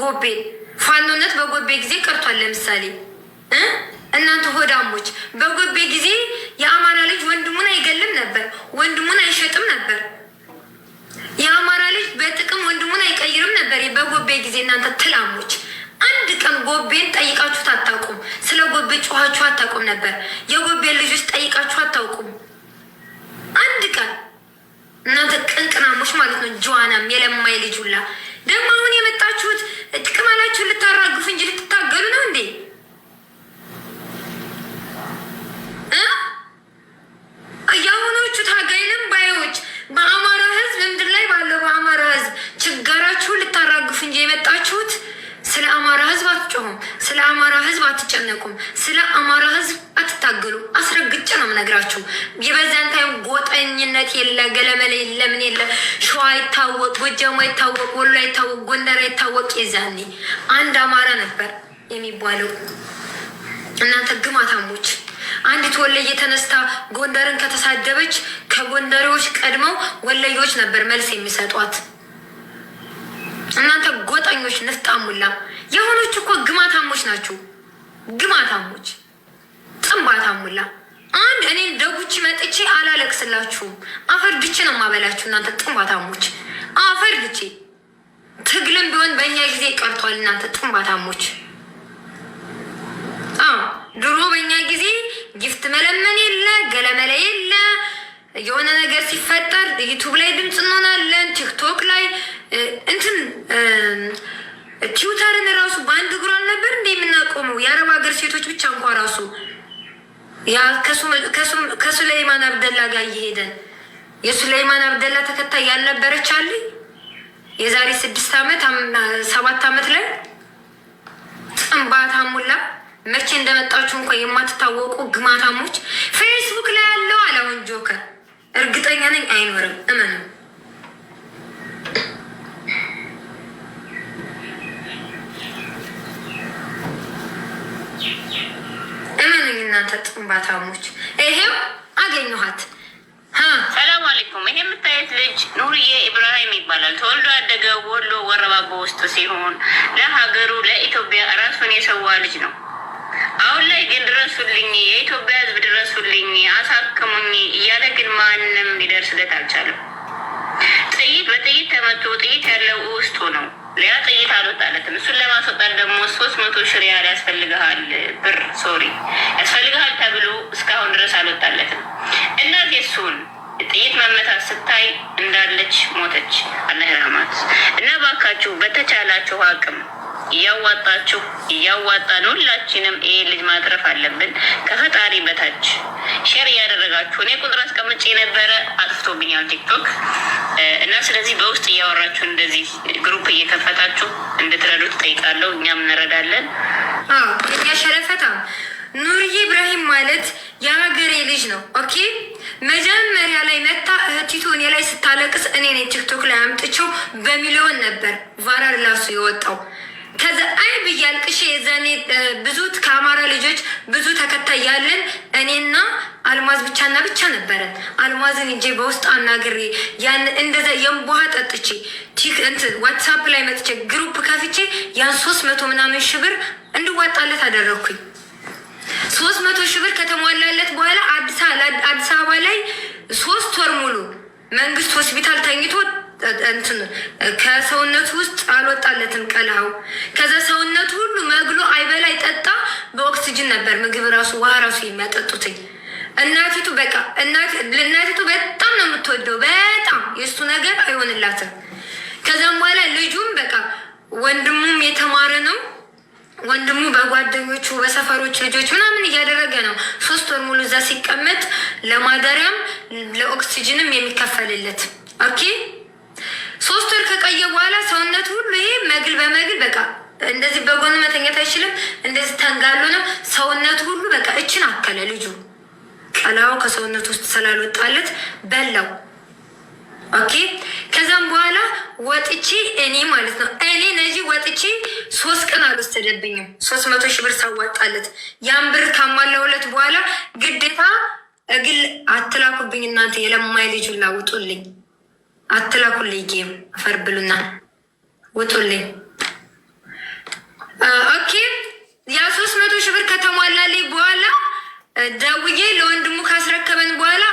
ጎቤ ፋኖነት በጎቤ ጊዜ ቀርቷል። ለምሳሌ እናንተ ሆዳሞች በጎቤ ጊዜ የአማራ ልጅ ወንድሙን አይገልም ነበር፣ ወንድሙን አይሸጥም ነበር። የአማራ ልጅ በጥቅም ወንድሙን አይቀይርም ነበር በጎቤ ጊዜ። እናንተ ትላሞች አንድ ቀን ጎቤን ጠይቃችሁት አታውቁም። ስለ ጎቤ ጮኋችሁ አታውቁም ነበር። የጎቤን ልጆች ጠይቃችሁ አታውቁም አንድ ቀን። እናንተ ቅንቅናሞች ማለት ነው። ጀዋናም የለማይ ልጅ ሁላ ደግሞ አሁን የመጣችሁት ጥቅም አላችሁ ልታራግፉ እንጂ ልትታገሉ ነው እንዴ? የአሁኖቹ ታጋይንም ባዮች በአማራ ህዝብ ምድር ላይ ባለው በአማራ ህዝብ ችጋራችሁን ልታራግፉ እንጂ የመጣችሁት ስለ አማራ ህዝብ አትጮሁም፣ ስለ አማራ ህዝብ አትጨነቁም፣ ስለ አማራ ህዝብ አትታገሉ። አስረግጬ ነው የምነግራችሁ። የበዛን ታይም ጎጠኝነት የለ፣ ገለመለ የለ፣ ምን የለ። ሸዋ አይታወቅ፣ ጎጃሙ አይታወቅ፣ ወሎ አይታወቅ፣ ጎንደር አይታወቅ። የዛኔ አንድ አማራ ነበር የሚባለው። እናንተ ግማታሞች አንዲት ወለየ ተነስታ ጎንደርን ከተሳደበች ከጎንደሬዎች ቀድመው ወለዮች ነበር መልስ የሚሰጧት። እናንተ ጎጠኞች ንፍጣሙላ የሆኖች እኮ ግማታሞች ናችሁ። ግማታሞች ጥንባታሙላ። አንድ እኔ ደጉቺ መጥቼ አላለቅስላችሁም። አፈር ድቼ ነው የማበላችሁ። እናንተ ጥንባታሞች አፈር ድቼ። ትግልም ቢሆን በእኛ ጊዜ ቀርቷል። እናንተ ጥንባታሞች ድሮ በእኛ ጊዜ ጊፍት መለመን የለ፣ ገለመለ የለ። የሆነ ነገር ሲፈጠር ዩቱብ ላይ ድምፅ እንሆናለን፣ ቲክቶክ ላይ እንትን ቲዩተርን ራሱ በአንድ እግሩ አልነበር እንደ የምናቆመው። የአረብ ሀገር ሴቶች ብቻ እንኳ ራሱ ከሱለይማን አብደላ ጋር እየሄደን የሱለይማን አብደላ ተከታይ ያልነበረች አለ የዛሬ 6 ዓመት 7 ዓመት ላይ ጥንባታሙላ። መቼ እንደመጣችሁ እንኳ የማትታወቁ ግማታሞች። ፌስቡክ ላይ ያለው አለውን ጆከር እርግጠኛ ነኝ አይኖርም። እመኑ። እመኑኝ እናንተ ጥንባታሞች። ይሄው አገኘኋት። ሰላም አለይኩም። ይሄ የምታየት ልጅ ኑርዬ ኢብራሂም ይባላል። ተወልዶ ያደገ ወሎ ወረባቦ ውስጥ ሲሆን ለሀገሩ ለኢትዮጵያ ራሱን የሰዋ ልጅ ነው። አሁን ላይ ግን ድረሱልኝ፣ የኢትዮጵያ ሕዝብ ድረሱልኝ፣ አሳክሙኝ እያለ ግን ማንም ሊደርስለት አልቻለም። ጥይት በጥይት ተመቶ ጥይት ያለው ውስጡ ነው። ሌላ ጥይት አልወጣለትም። እሱን ለማስወጣት ደግሞ 300 ሺህ ሪያል ያስፈልግሃል፣ ብር ሶሪ ያስፈልግሃል ተብሎ እስካሁን ድረስ አልወጣለትም። እናት የሱን ጥይት መመታት ስታይ እንዳለች ሞተች። አላህ ይርሐማት። እና ባካችሁ በተቻላችሁ አቅም እያዋጣን ሁላችንም ይሄ ልጅ ማትረፍ አለብን። ከፈጣሪ በታች ሼር እያደረጋችሁ እኔ ቁጥር አስቀምጬ የነበረ አጥፍቶብኛል ቲክቶክ እና ስለዚህ በውስጥ እያወራችሁ እንደዚህ ግሩፕ እየከፈታችሁ እንድትረዱት ጠይቃለሁ። እኛም እንረዳለን። እኛ ሸረፈታ ኑርዬ ኢብራሂም ማለት የሀገሬ ልጅ ነው። ኦኬ መጀመሪያ ላይ መታ እህቲቱ እኔ ላይ ስታለቅስ እኔ ቲክቶክ ላይ አምጥቼው በሚሊዮን ነበር ቫይራል ላሱ የወጣው። ከዛ አይ ብዬ አልቅሼ የዛኔ ብዙ ከአማራ ልጆች ብዙ ተከታይ ያለን እኔና አልማዝ ብቻና ብቻ ነበረን። አልማዝን እንጂ በውስጥ አናግሬ ያን እንደዛ የንቧሃ ጠጥቼ ዋትሳፕ ላይ መጥቼ ግሩፕ ከፍቼ ያን 300 ምናምን ሺህ ብር እንድዋጣለት አደረግኩኝ። 300 ሺህ ብር ከተሟላለት በኋላ አዲስ አበባ ላይ 3 ወር ሙሉ መንግስት ሆስፒታል ተኝቶ ከሰውነቱ ውስጥ አልወጣለትም ቀልሃው። ከዛ ሰውነቱ ሁሉ መግሎ አይበላ አይጠጣ፣ በኦክሲጅን ነበር ምግብ ራሱ ውሃ ራሱ የሚያጠጡትኝ። እናቲቱ በቃ እናቲቱ በጣም ነው የምትወደው፣ በጣም የእሱ ነገር አይሆንላትም። ከዛም በኋላ ልጁም በቃ ወንድሙም የተማረ ነው። ወንድሙ በጓደኞቹ በሰፈሮች ልጆች ምናምን እያደረገ ነው 3 ወር ሙሉ እዛ ሲቀመጥ ለማደሪያም ለኦክሲጅንም የሚከፈልለት። ኦኬ 3 ወር ከቆየ በኋላ ሰውነቱ ሁሉ ይሄ መግል በመግል በቃ እንደዚህ በጎን መተኛት አይችልም። እንደዚህ ተንጋሎ ነው ሰውነቱ ሁሉ በቃ እችን አከለ። ልጁ ቀላው ከሰውነቱ ውስጥ ስላልወጣለት በላው። ኦኬ ከዛም በኋላ ወጥቼ እኔ ማለት ነው እኔ ነጂ ወጥቼ 3 ቀን አልወሰደብኝም 300 ሺህ ብር ሳዋጣለት። ያን ብር ካሟላሁለት በኋላ ግዴታ እግል አትላኩብኝ እናንተ የለማይ ልጅ ሁላ ውጡልኝ፣ አትላኩልኝ ጌም አፈር ብሉና ውጡልኝ። ኦኬ ያ 300,000 ብር ከተሟላልኝ በኋላ ደውዬ ለወንድሙ ካስረከበን በኋላ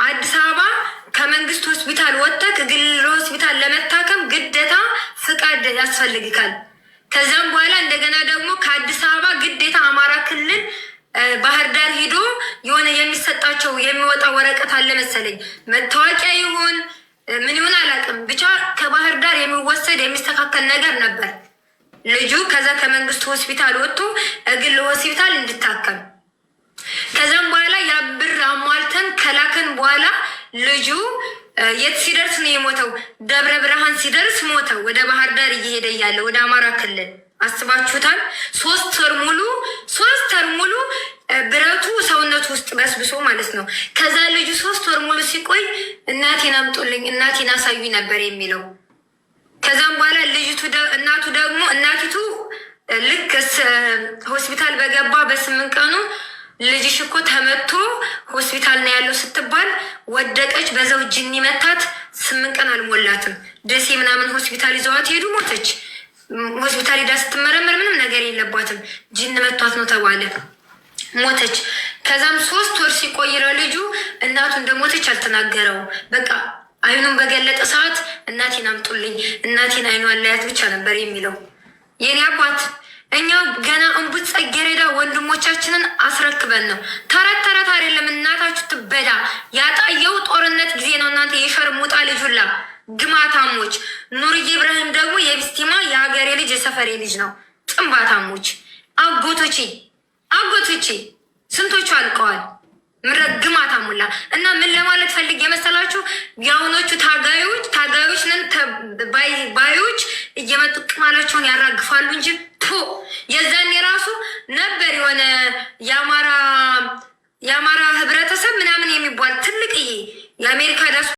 አዲስ አበባ ከመንግስት ሆስፒታል ወጥተህ ግል ሆስፒታል ለመታከም ግዴታ ፍቃድ ያስፈልግካል። ከዛም በኋላ እንደገና ደግሞ ከአዲስ አበባ ግዴታ አማራ ክልል ባህር ዳር ሂዶ የሆነ የሚሰጣቸው የሚወጣ ወረቀት አለ መሰለኝ፣ መታወቂያ ይሁን ምን ይሁን አላውቅም፣ ብቻ ከባህር ዳር የሚወሰድ የሚስተካከል ነገር ነበር ልጁ። ከዛ ከመንግስት ሆስፒታል ወጥቶ ግል ሆስፒታል እንድታከም። ከዛም በኋላ ያ ብር አሟልተን ከላከን በኋላ ልጁ የት ሲደርስ ነው የሞተው? ደብረ ብርሃን ሲደርስ ሞተው። ወደ ባህር ዳር እየሄደ እያለ ወደ አማራ ክልል አስባችሁታል። 3 ወር ሙሉ ብረቱ ሰውነቱ ውስጥ በስብሶ ማለት ነው። ከዛ ልጁ 3 ወር ሙሉ ሲቆይ እናቴን አምጡልኝ፣ እናቴን አሳዩኝ ነበር የሚለው። ከዛም በኋላ እናቲቱ ልክ ሆስፒታል በገባ በ8 ቀኑ ልጅሽ እኮ ተመቶ ሆስፒታል ነው ያለው ስትባል ወደቀች። በዛው ጅኒ መታት። 8 ቀን አልሞላትም። ደሴ ምናምን ሆስፒታል ይዘዋት ሄዱ። ሞተች። ሆስፒታል ሄዳ ስትመረመር ምንም ነገር የለባትም፣ ጅን መቷት ነው ተባለ። ሞተች። ከዛም 3 ወር ሲቆይ ልጁ እናቱ እንደሞተች አልተናገረው። በቃ አይኑን በገለጠ ሰዓት እናቴን አምጡልኝ፣ እናቴን አይኗን ላያት ብቻ ነበር የሚለው የኔ አባት። እኛ ገና እንቡት ጸጌረዳ ወንድሞቻችንን አስረክበን ነው። ተረት አይደለም። እናታችሁ ትበዳ። ያጣየው ጦርነት ጊዜ ነው። እናንተ የሸርሙጣ ልጁላ ግማታሞች። ኑርዬ ኢብራሂም ደግሞ የቢስቲማ የሀገሬ ልጅ የሰፈሬ ልጅ ነው። ጥንባታሞች አጎቶቼ ስንቶቹ አልቀዋል። ምድረ ግማታሙላ እና ምን ለማለት ፈልግ የመሰላችሁ የአሁኖቹ ታጋዮች ነን ባዮች እየመጡ ቅማላቸውን ያራግፋሉ እንጂ የዛን የራሱ ነበር የሆነ የአማራ ህብረተሰብ ምናምን የሚባል ትልቅዬ የአሜሪካ ዳስ